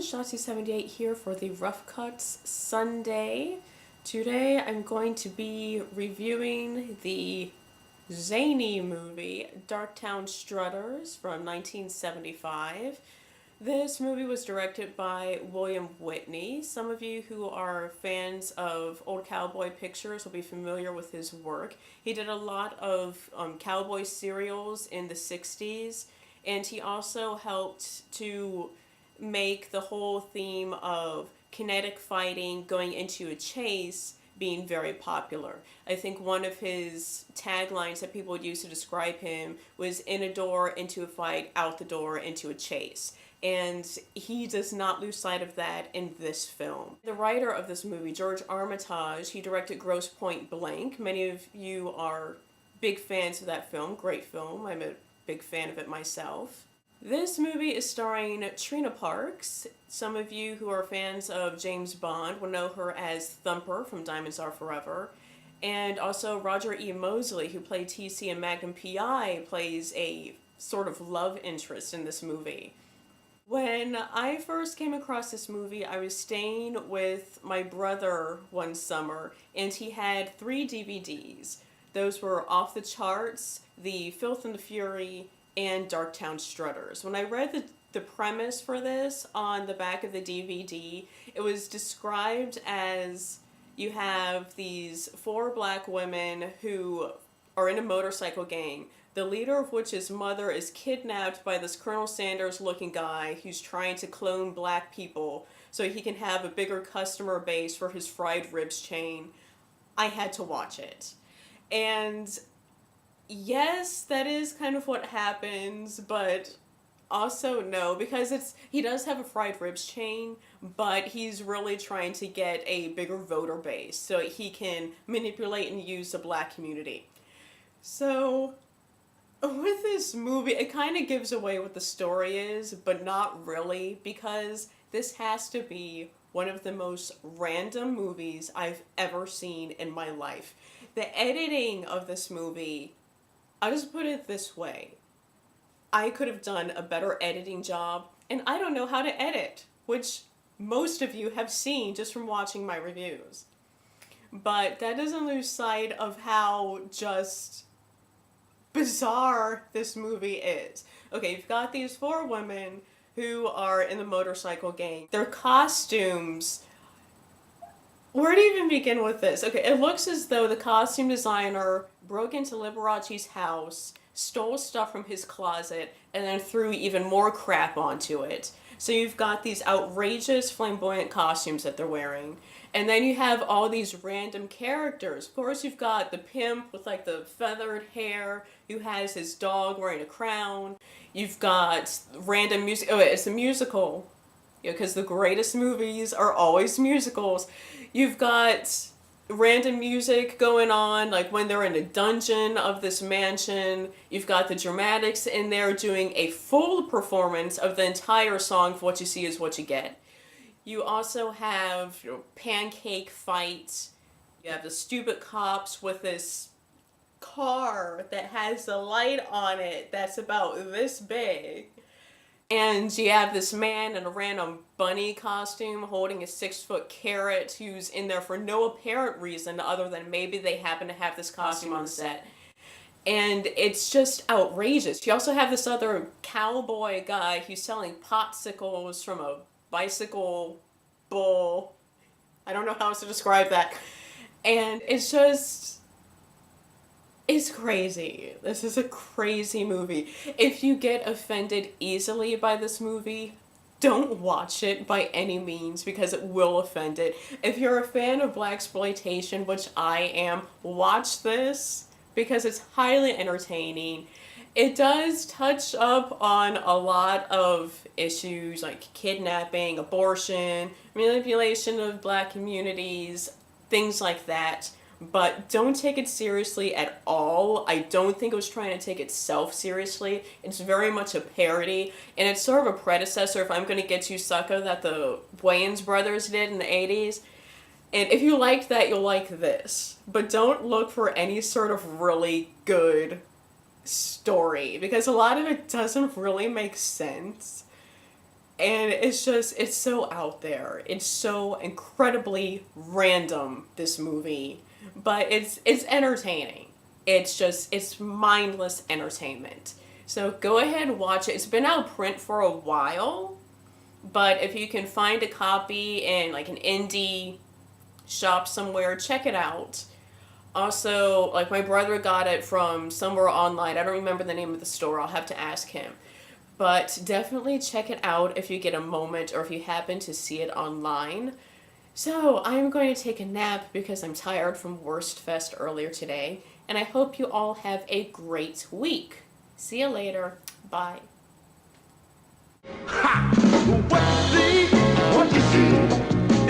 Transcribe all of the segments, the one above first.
Shotzi78 here for the Rough Cuts Sunday. Today I'm going to be reviewing the zany movie Darktown Strutters from 1975. This movie was directed by William Witney. Some of you who are fans of old cowboy pictures will be familiar with his work. He did a lot of cowboy serials in the 60s, and he also helped to make the whole theme of kinetic fighting going into a chase being very popular. I think one of his taglines that people would use to describe him was in a door, into a fight, out the door, into a chase. And he does not lose sight of that in this film. The writer of this movie, George Armitage, he directed Grosse Pointe Blank. Many of you are big fans of that film. Great film. I'm a big fan of it myself. This movie is starring Trina Parks. Some of you who are fans of James Bond will know her as Thumper from Diamonds Are Forever. And also Roger E. Mosley, who played TC in Magnum P.I., plays a sort of love interest in this movie. When I first came across this movie, I was staying with my brother one summer, and he had 3 DVDs. Those were Off the Charts, The Filth and the Fury, and Darktown Strutters. When I read the premise for this on the back of the DVD, it was described as you have these 4 black women who are in a motorcycle gang, the leader of which's mother is kidnapped by this Colonel Sanders looking guy who's trying to clone black people so he can have a bigger customer base for his fried ribs chain. I had to watch it. And yes, that is kind of what happens, but also no, because he does have a fried ribs chain, but he's really trying to get a bigger voter base so he can manipulate and use the black community. So with this movie, it kind of gives away what the story is, but not really, because this has to be one of the most random movies I've ever seen in my life. The editing of this movie, I'll just put it this way. I could have done a better editing job, and I don't know how to edit, which most of you have seen just from watching my reviews. But that doesn't lose sight of how just bizarre this movie is. Okay, you've got these 4 women who are in the motorcycle gang. Their costumes, where to even begin with this? Okay, it looks as though the costume designer broke into Liberace's house, stole stuff from his closet, and then threw even more crap onto it. So you've got these outrageous, flamboyant costumes that they're wearing. And then you have all these random characters. Of course, you've got the pimp with like the feathered hair who has his dog wearing a crown. You've got random music. Oh, it's a musical. Because the greatest movies are always musicals. You've got random music going on, like when they're in a dungeon of this mansion. You've got the dramatics in there doing a full performance of the entire song for What You See Is What You Get. You also have pancake fights. You have the stupid cops with this car that has a light on it that's about this big. And you have this man in a random bunny costume holding a 6-foot carrot who's in there for no apparent reason other than maybe they happen to have this costume on set. And it's just outrageous. You also have this other cowboy guy who's selling popsicles from a bicycle bull. I don't know how else to describe that. And it's crazy. This is a crazy movie. If you get offended easily by this movie, don't watch it by any means because it will offend it. If you're a fan of Blaxploitation, which I am, watch this because it's highly entertaining. It does touch up on a lot of issues like kidnapping, abortion, manipulation of black communities, things like that. But don't take it seriously at all. I don't think it was trying to take itself seriously. It's very much a parody, and it's sort of a predecessor, if I'm gonna get you sucker, that the Wayans brothers did in the 80s. And if you liked that, you'll like this. But don't look for any sort of really good story, because a lot of it doesn't really make sense. And it's so out there. It's so incredibly random, this movie. But it's entertaining. It's mindless entertainment. So go ahead and watch it. It's been out of print for a while, but if you can find a copy in like an indie shop somewhere, check it out. Also, like my brother got it from somewhere online. I don't remember the name of the store. I'll have to ask him. But definitely check it out if you get a moment or if you happen to see it online. So I'm going to take a nap because I'm tired from Worst Fest earlier today. And I hope you all have a great week. See you later. Bye. Ha! What you see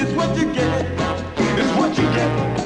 is what you get. Is what you get.